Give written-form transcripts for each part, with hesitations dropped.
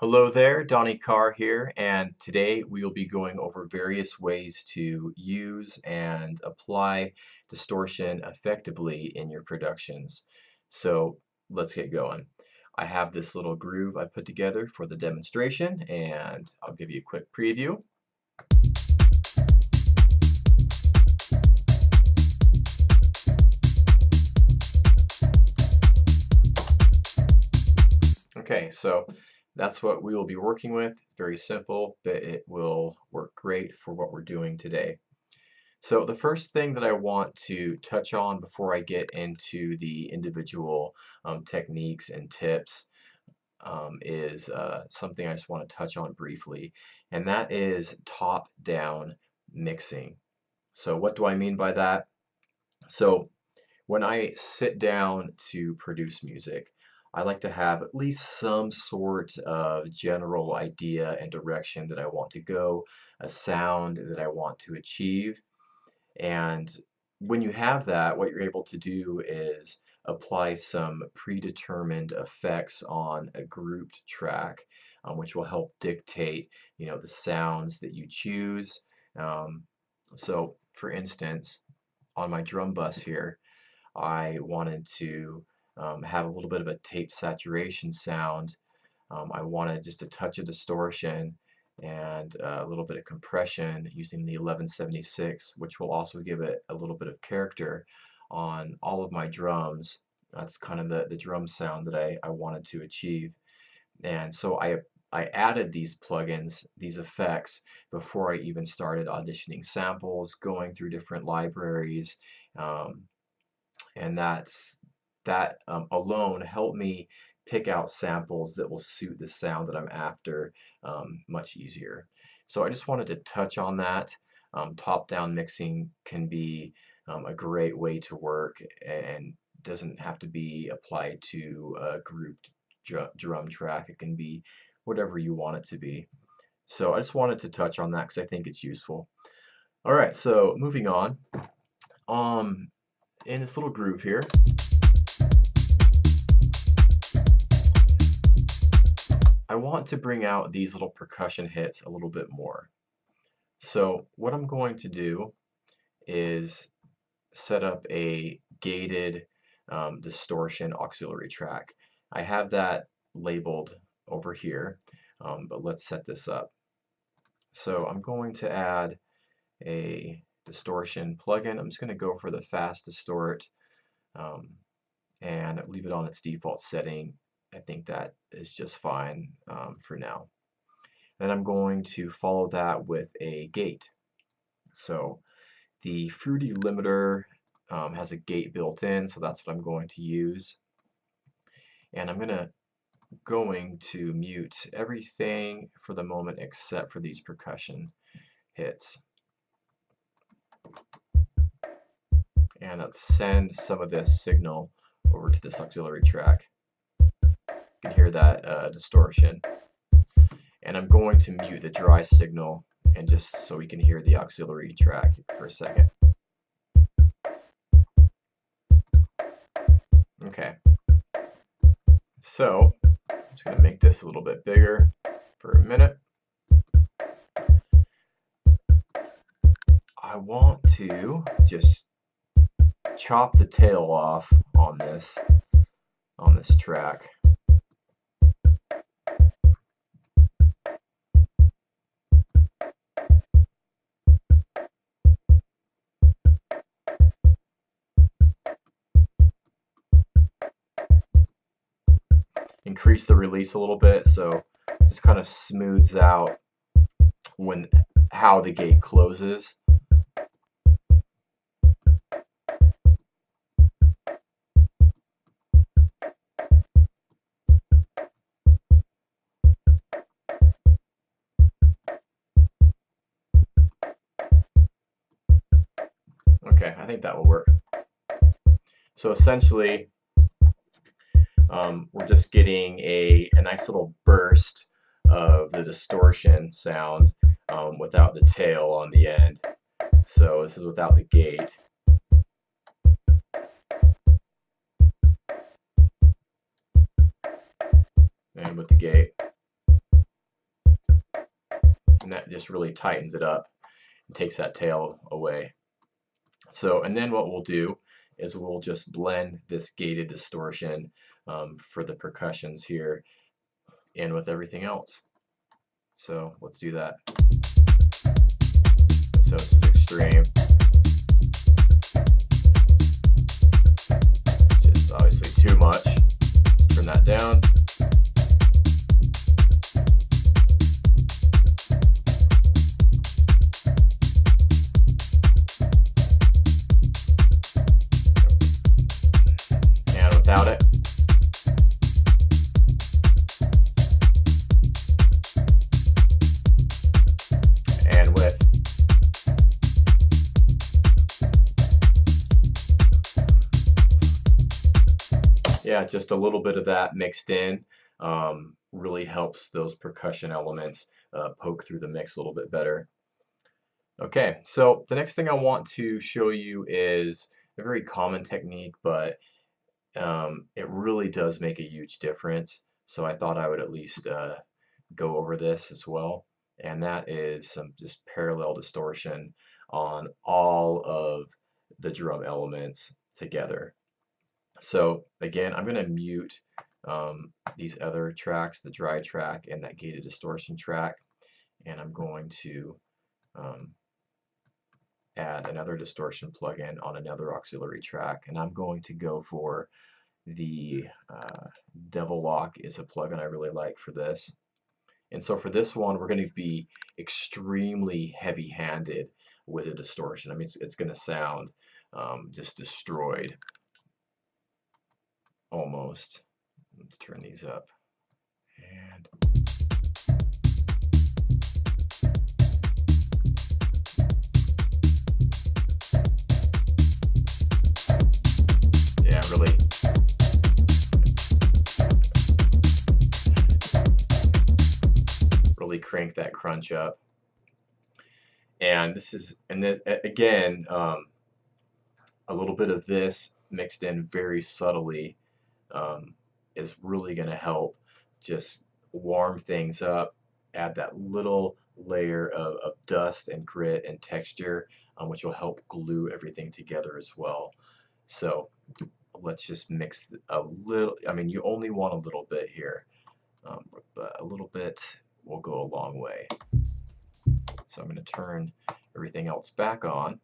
Hello there, Donny Carr here, and today we will be going over various ways to use and apply distortion effectively in your productions. So let's get going. I have this little groove I put together for the demonstration, and I'll give you a quick preview. Okay, so that's what we will be working with. It's very simple, but it will work great for what we're doing today. So the first thing that I want to touch on before I get into the individual techniques and tips is something I just want to touch on briefly, and that is top-down mixing. So what do I mean by that? So when I sit down to produce music, I like to have at least some sort of general idea and direction that I want to go, a sound that I want to achieve. And when you have that, what you're able to do is apply some predetermined effects on a grouped track, which will help dictate, the sounds that you choose. So, for instance, on my drum bus here, I wanted to have a little bit of a tape saturation sound. I wanted just a touch of distortion and a little bit of compression using the 1176, which will also give it a little bit of character on all of my drums. That's kind of the drum sound that I wanted to achieve. And so I added these plugins, these effects, before I even started auditioning samples, going through different libraries, and that alone helped me pick out samples that will suit the sound that I'm after much easier. So I just wanted to touch on that. Top-down mixing can be a great way to work and doesn't have to be applied to a grouped drum track. It can be whatever you want it to be. So I just wanted to touch on that because I think it's useful. All right, so moving on. In this little groove here, I want to bring out these little percussion hits a little bit more. So what I'm going to do is set up a gated distortion auxiliary track. I have that labeled over here, but let's set this up. So I'm going to add a distortion plugin. I'm just going to go for the fast distort and leave it on its default setting. I think that is just fine for now. Then I'm going to follow that with a gate. So the Fruity limiter has a gate built in, so that's what I'm going to use. And I'm going to mute everything for the moment except for these percussion hits. And let's send some of this signal over to this auxiliary track. You can hear that distortion. And I'm going to mute the dry signal and just so we can hear the auxiliary track for a second. Okay. So I'm just going to make this a little bit bigger for a minute. I want to just chop the tail off on this track. Increase the release a little bit so it just kind of smooths out how the gate closes. Okay, I think that will work. So essentially, we're just getting a nice little burst of the distortion sound without the tail on the end. So this is without the gate. And with the gate. and that just really tightens it up and takes that tail away. So, and then what we'll do is we'll just blend this gated distortion for the percussions here in with everything else. So let's do that. So this is extreme. Just obviously too much. Let's turn that down. And without it. And with. Yeah, just a little bit of that mixed in really helps those percussion elements poke through the mix a little bit better. Okay, so the next thing I want to show you is a very common technique, but it really does make a huge difference. So I thought I would at least go over this as well, and that is some just parallel distortion on all of the drum elements together. So again, I'm going to mute these other tracks, the dry track and that gated distortion track, and I'm going to add another distortion plugin on another auxiliary track, and I'm going to go for the Devil Lock is a plugin I really like for this. And so for this one, we're going to be extremely heavy-handed with a distortion. I mean, it's going to sound just destroyed. Almost. Let's turn these up. And yeah, really crank that crunch up. And this is, and then again, a little bit of this mixed in very subtly is really going to help just warm things up, add that little layer of dust and grit and texture, which will help glue everything together as well. So let's just mix a little. I mean, you only want a little bit here, but a little bit will go a long way. So I'm going to turn everything else back on.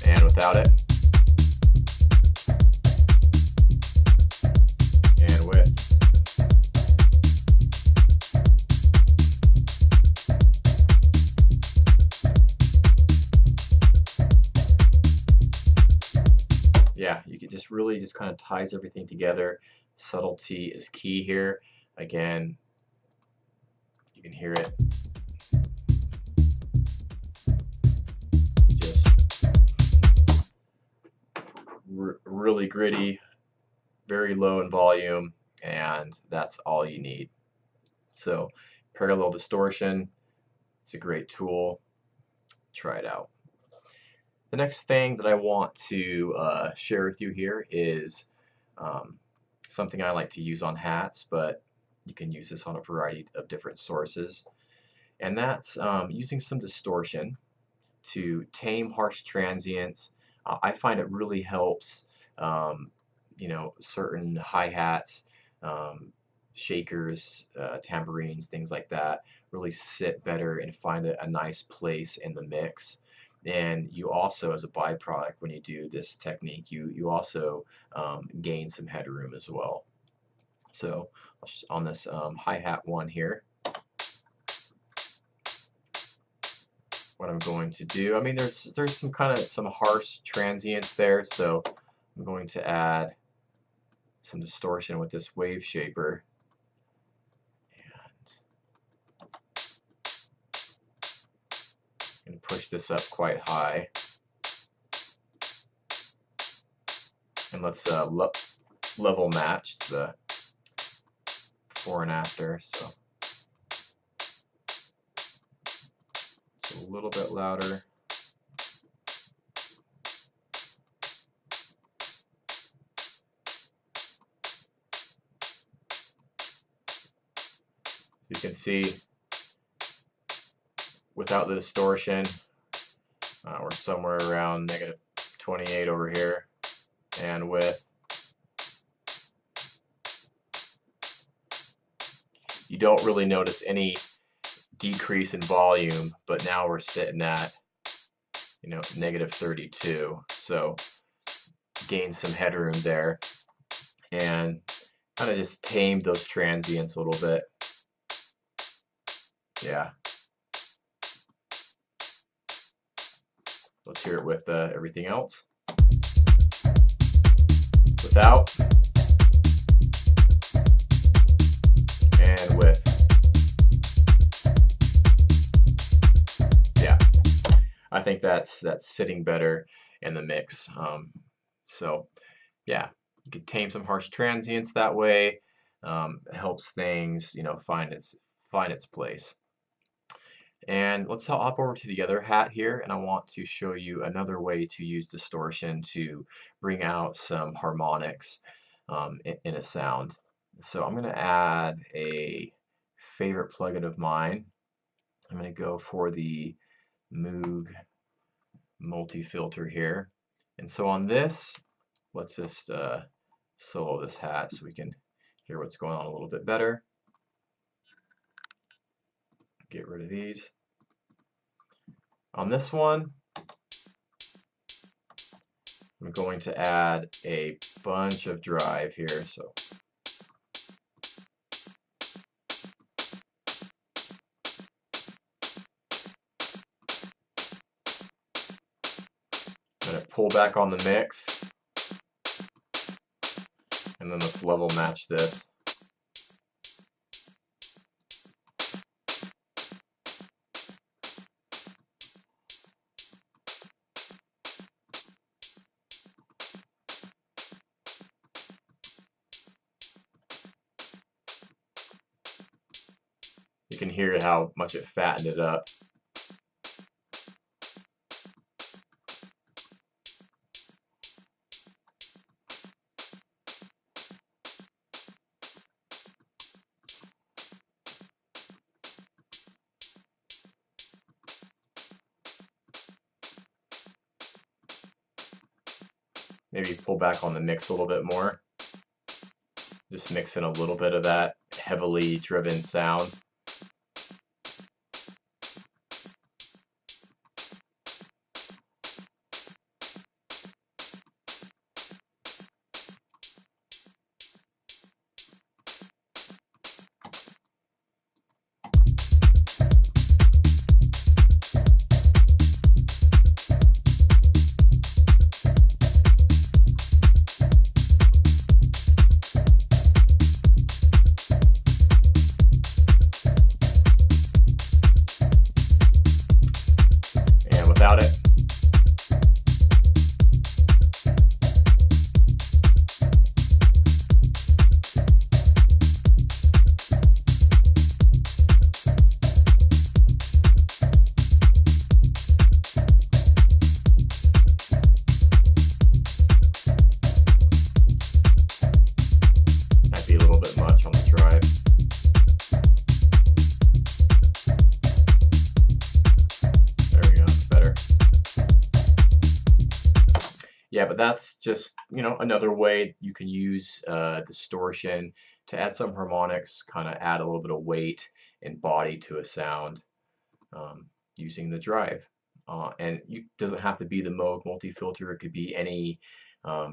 And without it. And with. Yeah, you can just really just kind of ties everything together. Subtlety is key here. Again, you can hear it. Just really gritty, very low in volume, and that's all you need. So parallel distortion, it's a great tool. Try it out. The next thing that I want to share with you here is something I like to use on hats, but you can use this on a variety of different sources. And that's using some distortion to tame harsh transients. I find it really helps, you know, certain hi-hats, shakers, tambourines, things like that, really sit better and find a nice place in the mix. And you also, as a byproduct, when you do this technique, you also gain some headroom as well. So on this hi-hat one here, what I'm going to do, I mean, there's some harsh transients there, so I'm going to add some distortion with this wave shaper. And push this up quite high. And let's level match the before and after. So it's a little bit louder. You can see without the distortion, we're somewhere around -28 over here, and with, you don't really notice any decrease in volume, but now we're sitting at, you know, -32. So gain some headroom there, and kind of just tame those transients a little bit. Yeah. Let's hear it with everything else. Without. And with. Yeah. I think that's sitting better in the mix. So yeah, you could tame some harsh transients that way. It helps things, you know, find its place. And let's hop over to the other hat here, and I want to show you another way to use distortion to bring out some harmonics in a sound. So I'm going to add a favorite plugin of mine. I'm going to go for the Moog multi-filter here. And so on this, let's just solo this hat so we can hear what's going on a little bit better. Get rid of these. On this one, I'm going to add a bunch of drive here. So I'm going to pull back on the mix, and then let's level match this. You can hear how much it fattened it up. Maybe pull back on the mix a little bit more. Just mix in a little bit of that heavily driven sound. Without it. Might be a little bit much on the drive. Yeah, but that's just, you know, another way you can use distortion to add some harmonics, kind of add a little bit of weight and body to a sound using the drive. And it doesn't have to be the Moog multi-filter. It could be any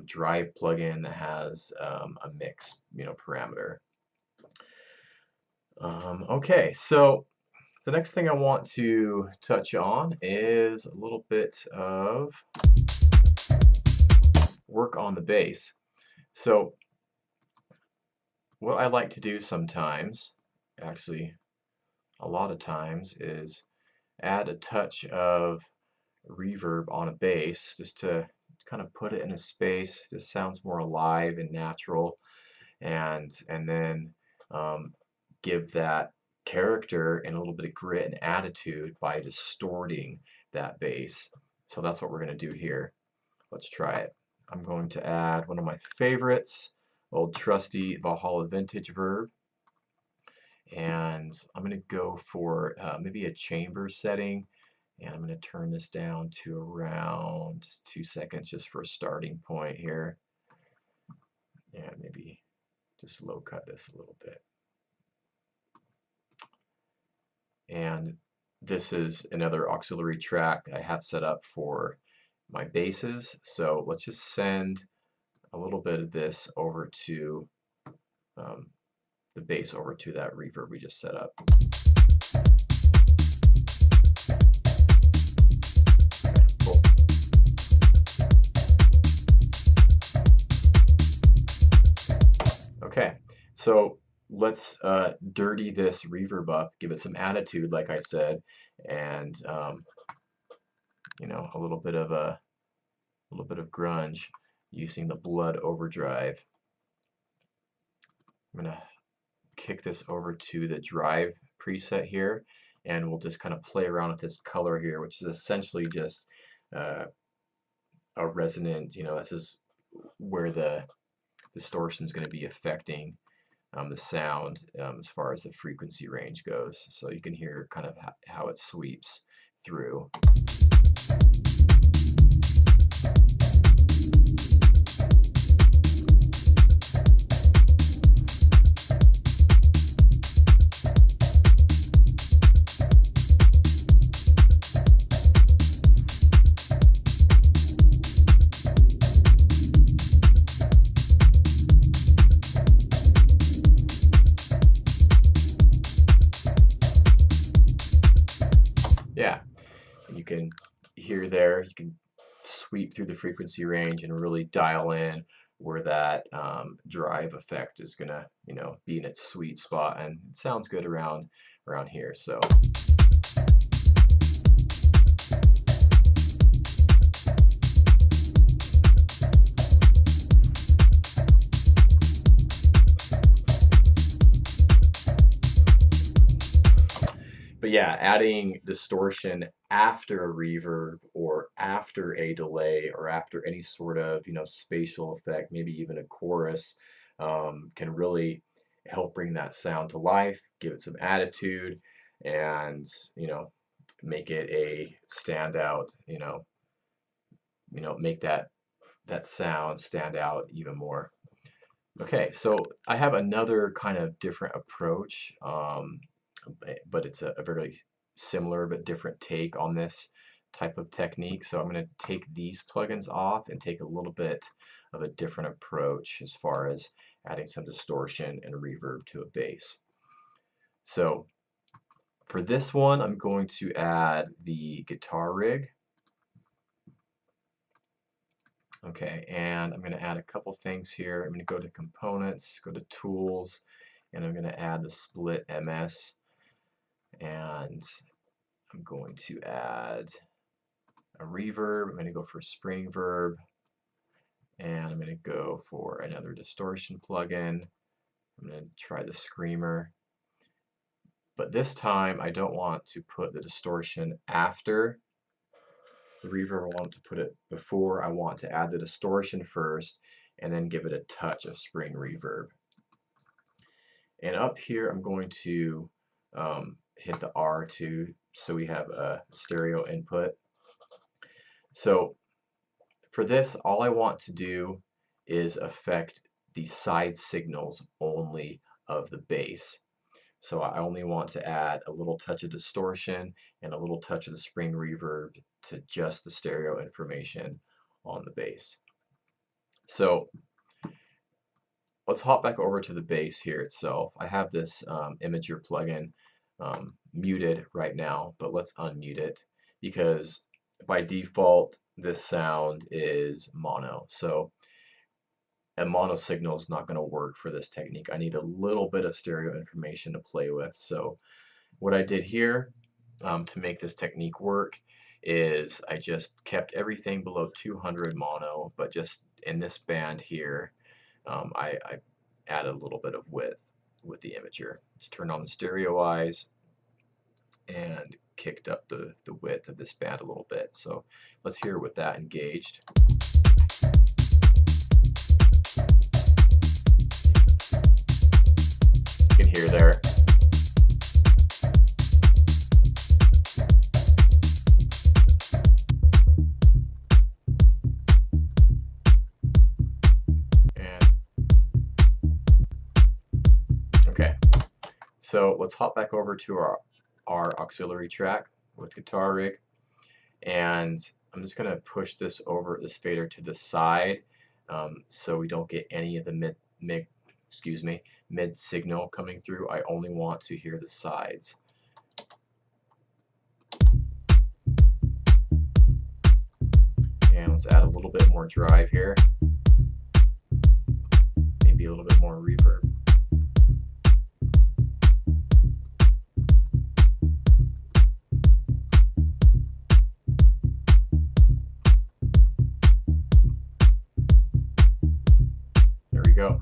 drive plugin that has a mix, you know, parameter. Okay, so the next thing I want to touch on is a little bit of work on the bass. So what I like to do sometimes, actually a lot of times, is add a touch of reverb on a bass just to kind of put it in a space. This sounds more alive and natural, and then give that character and a little bit of grit and attitude by distorting that bass. So that's what we're going to do here. Let's try it. I'm going to add one of my favorites, old trusty Valhalla Vintage Verb, And I'm going to go for maybe a chamber setting, and I'm going to turn this down to around 2 seconds just for a starting point here, and maybe just low cut this a little bit. And this is another auxiliary track I have set up for my basses, so let's just send a little bit of this over to the bass, over to that reverb we just set up. Cool. Okay, so let's dirty this reverb up, give it some attitude, like I said, and you know, a little bit of grunge using the Blood Overdrive. I'm gonna kick this over to the drive preset here, and we'll just kind of play around with this color here, which is essentially just a resonant, you know, this is where the distortion is going to be affecting the sound as far as the frequency range goes. So you can hear kind of how it sweeps through. Yeah, and you can hear there, you can sweep through the frequency range and really dial in where that drive effect is gonna, you know, be in its sweet spot, and it sounds good around here. So. But yeah, adding distortion after a reverb or after a delay or after any sort of, you know, spatial effect, maybe even a chorus, can really help bring that sound to life, give it some attitude, and, you know, make it a standout, you know, make that sound stand out even more. Okay, so I have another kind of different approach, but it's a very similar but different take on this type of technique. So I'm going to take these plugins off and take a little bit of a different approach as far as adding some distortion and reverb to a bass. So for this one, I'm going to add the guitar rig. Okay, and I'm going to add a couple things here. I'm going to go to Components, go to Tools, and I'm going to add the Split MS. And I'm going to add a reverb. I'm going to go for Spring Verb, and I'm going to go for another distortion plugin. I'm going to try the Screamer, but this time I don't want to put the distortion after the reverb. I want to put it before. I want to add the distortion first and then give it a touch of Spring Reverb. And up here I'm going to hit the R2 so we have a stereo input. So for this, all I want to do is affect the side signals only of the bass. So I only want to add a little touch of distortion and a little touch of the Spring Reverb to just the stereo information on the bass. So let's hop back over to the bass here itself. I have this Imager plugin muted right now, but let's unmute it because by default this sound is mono. So a mono signal is not going to work for this technique. I need a little bit of stereo information to play with. So what I did here to make this technique work is I just kept everything below 200 mono, but just in this band here I added a little bit of width with the Imager. Just turned on the stereo eyes and kicked up the width of this band a little bit. So let's hear with that engaged. You can hear there So let's hop back over to our auxiliary track with guitar rig, and I'm just going to push this this fader to the side so we don't get any of the mid signal coming through. I only want to hear the sides. And let's add a little bit more drive here. Maybe a little bit more reverb. There we go.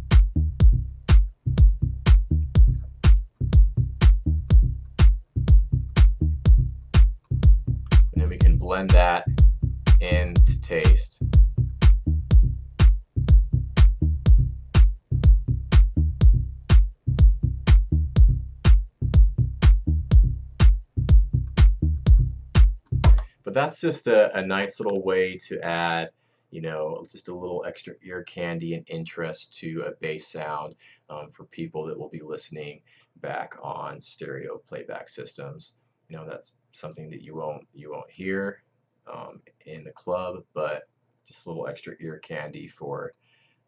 And then we can blend that into taste. But that's just a nice little way to add, you know, just a little extra ear candy and interest to a bass sound for people that will be listening back on stereo playback systems. You know, that's something that you won't hear in the club, but just a little extra ear candy for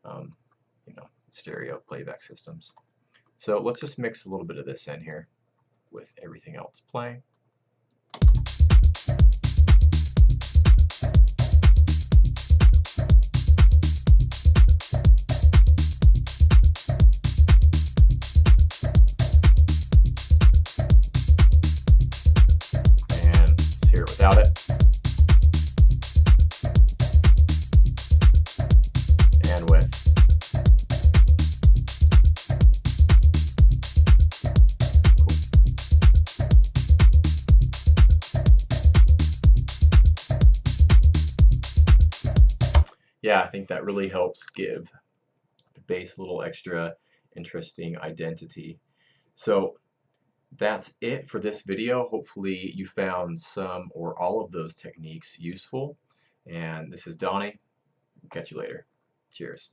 you know, stereo playback systems. So let's just mix a little bit of this in here with everything else playing. And let's hear it without it. And with. Yeah, I think that really helps give the bass a little extra interesting identity. So that's it for this video. Hopefully you found some or all of those techniques useful. And this is Donnie. Catch you later. Cheers.